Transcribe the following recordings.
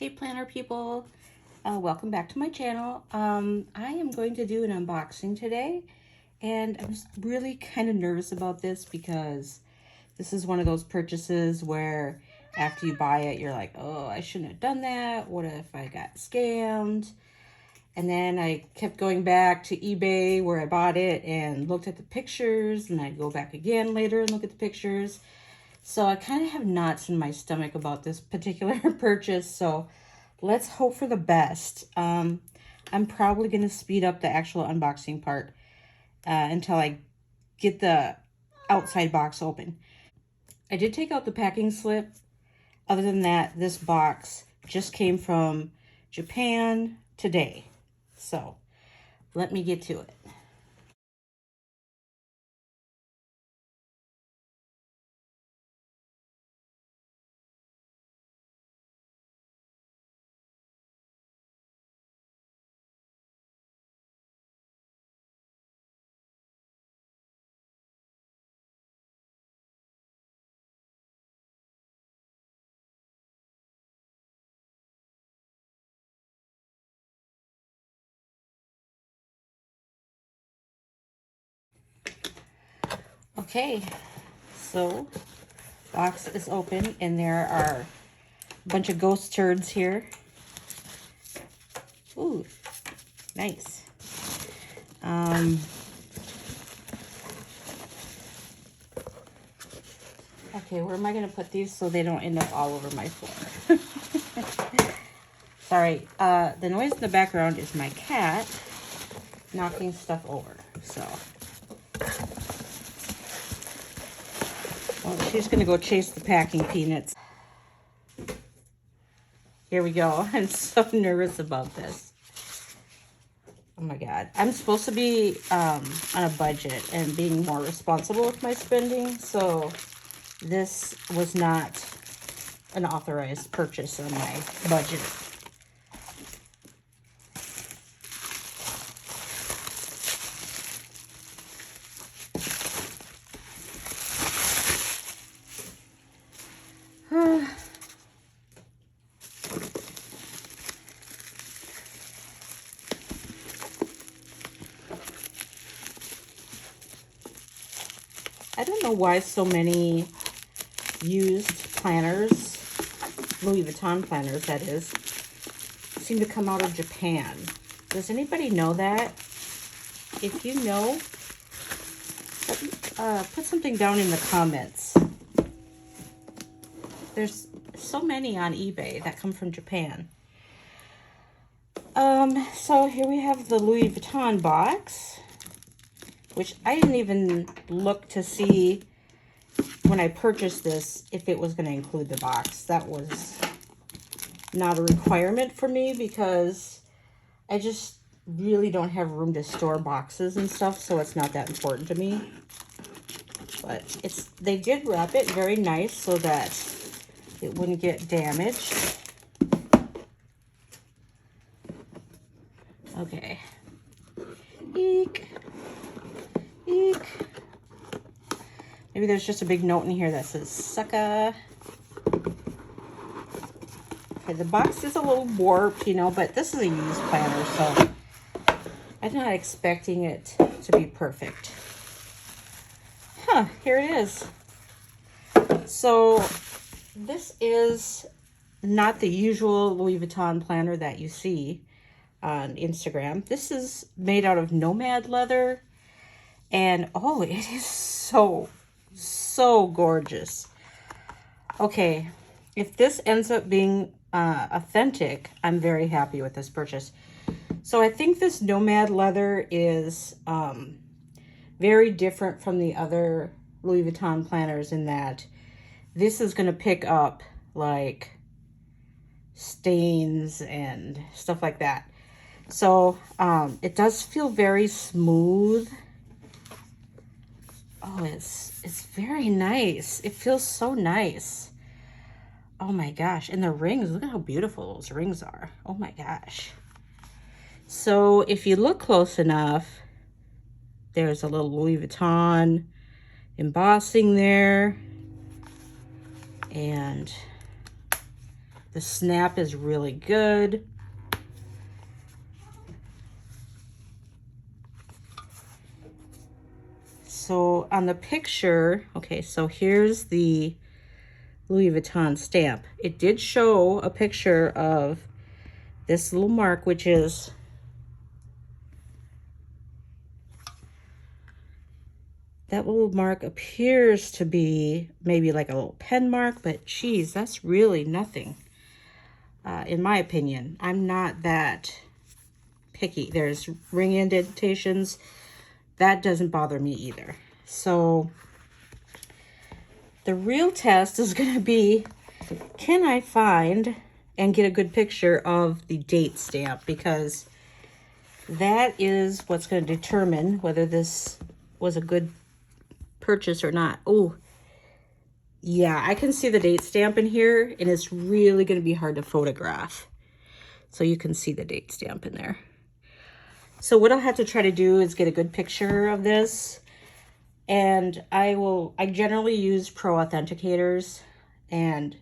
Hey planner people, welcome back to my channel. I am going to do an unboxing today, and I'm really kind of nervous about this because this is one of those purchases where after you buy it, you're like, oh, I shouldn't have done that. What if I got scammed? And then I kept going back to eBay where I bought it and looked at the pictures, and I'd go back again later and look at the pictures. So I kind of have knots in my stomach about this particular purchase, so let's hope for the best. I'm probably going to speed up the actual unboxing part until I get the outside box open. I did take out the packing slip. Other than that, this box just came from Japan today. So let me get to it. Okay, so box is open and there are a bunch of ghost turds here. Ooh, nice. Okay, where am I going to put these so they don't end up all over my floor? Sorry, the noise in the background is my cat knocking stuff over, so. Well, she's going to go chase the packing peanuts. Here we go. I'm so nervous about this. Oh my God. I'm supposed to be on a budget and being more responsible with my spending, so this was not an authorized purchase on my budget. I don't know why so many used planners, Louis Vuitton planners that is, seem to come out of Japan. Does anybody know that? If you know, put something down in the comments. There's so many on eBay that come from Japan. So here we have the Louis Vuitton box, which I didn't even look to see when I purchased this if it was going to include the box. That was not a requirement for me because I just really don't have room to store boxes and stuff, so it's not that important to me. But they did wrap it very nice so that it wouldn't get damaged. Okay. Eek. Eek. Maybe there's just a big note in here that says sucka. Okay, the box is a little warped, you know, but this is a used planner, so I'm not expecting it to be perfect. Huh, here it is. So this is not the usual Louis Vuitton planner that you see on Instagram. This is made out of Nomade leather, and oh, it is so gorgeous. Okay, if this ends up being authentic, I'm very happy with this purchase. So I think this Nomade leather is very different from the other Louis Vuitton planners in that this is going to pick up like stains and stuff like that. So it does feel very smooth. Oh, it's very nice. It feels so nice. Oh my gosh. And the rings, look at how beautiful those rings are. Oh my gosh. So if you look close enough, there's a little Louis Vuitton embossing there. And The snap is really good. So on the picture, okay, so here's the Louis Vuitton stamp. It did show a picture of this little mark, which is that little mark appears to be maybe like a little pen mark, but geez, that's really nothing. In my opinion, I'm not that picky. There's ring indentations. That doesn't bother me either. So the real test is going to be, can I find and get a good picture of the date stamp? Because that is what's going to determine whether this was a good purchase or not. Oh, yeah, I can see the date stamp in here, and it's really going to be hard to photograph. So you can see the date stamp in there. So what I'll have to try to do is get a good picture of this. And I generally use pro authenticators, and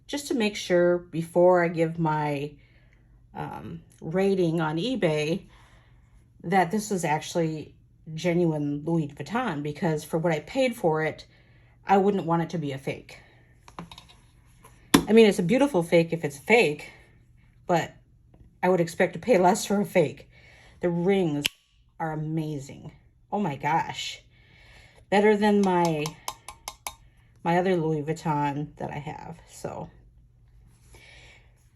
just to make sure before I give my rating on eBay that this was actually genuine Louis Vuitton, because for what I paid for it, I wouldn't want it to be a fake. I mean, it's a beautiful fake if it's fake, but I would expect to pay less for a fake. The rings are amazing. Oh my gosh. Better than my other Louis Vuitton that I have. So,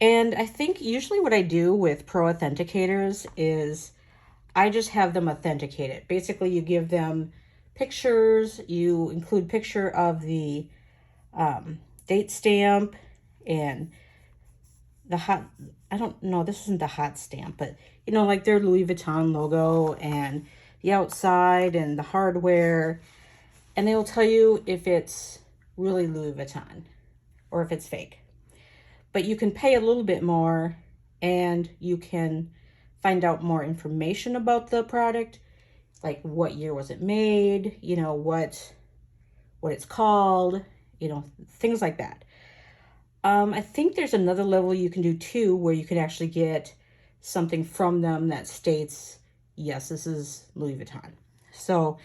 and I think usually what I do with pro authenticators is I just have them authenticate it. Basically, you give them pictures, you include picture of the date stamp and the hot, I don't know, this isn't the hot stamp, but you know, like their Louis Vuitton logo and the outside and the hardware. And they will tell you if it's really Louis Vuitton or if it's fake. But you can pay a little bit more and you can find out more information about the product, like what year was it made, you know, what it's called, you know, things like that. I think there's another level you can do too, where you could actually get something from them that states, yes, this is Louis Vuitton. So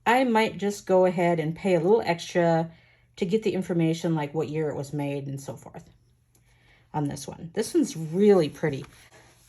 I might just go ahead and pay a little extra to get the information, like what year it was made and so forth on this one. This one's really pretty.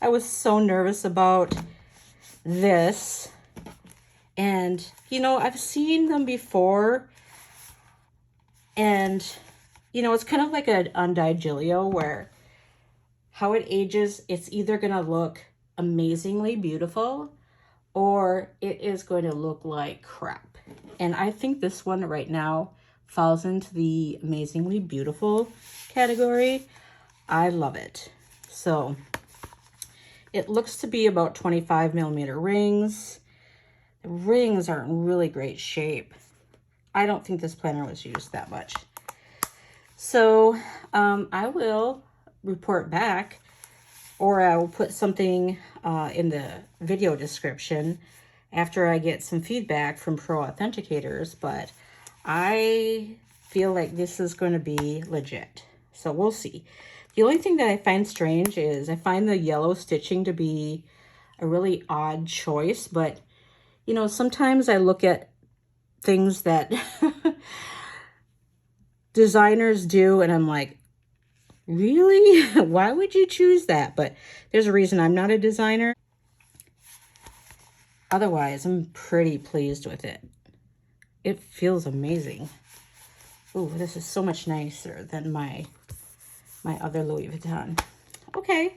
I was so nervous about this. And, you know, I've seen them before. And, you know, it's kind of like an undyed Giglio where how it ages, it's either going to look amazingly beautiful or it is going to look like crap. And I think this one right now falls into the amazingly beautiful category. I love it. So it looks to be about 25 millimeter rings. The rings are in really great shape. I don't think this planner was used that much. So I will report back, or I will put something in the video description after I get some feedback from pro authenticators, but I feel like this is going to be legit. So we'll see. The only thing that I find strange is I find the yellow stitching to be a really odd choice, but you know, sometimes I look at things that designers do and I'm like, really? Why would you choose that? But there's a reason I'm not a designer. Otherwise, I'm pretty pleased with it. It feels amazing. Ooh, this is so much nicer than my other Louis Vuitton. Okay,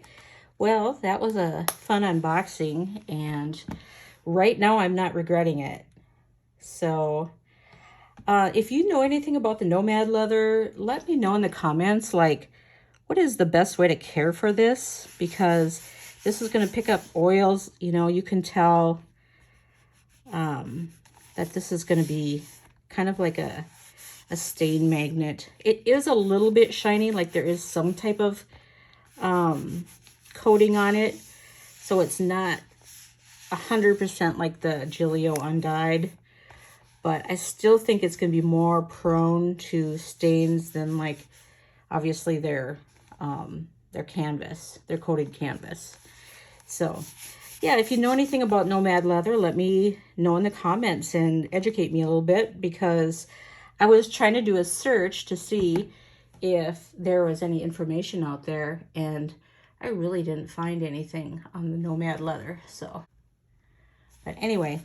well, that was a fun unboxing, and right now I'm not regretting it. So if you know anything about the Nomade leather, let me know in the comments, like, what is the best way to care for this? Because this is going to pick up oils. You know, you can tell that this is going to be kind of like a stain magnet. It is a little bit shiny, like there is some type of coating on it. So it's not 100% like the Giglio undyed. But I still think it's going to be more prone to stains than, like, obviously their their canvas, their coated canvas. So yeah, if you know anything about Nomad leather, let me know in the comments and educate me a little bit, because I was trying to do a search to see if there was any information out there, and I really didn't find anything on the Nomad leather. So, but anyway,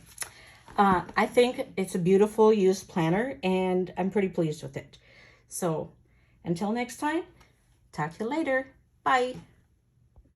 I think it's a beautiful used planner, and I'm pretty pleased with it. So until next time, talk to you later. Bye.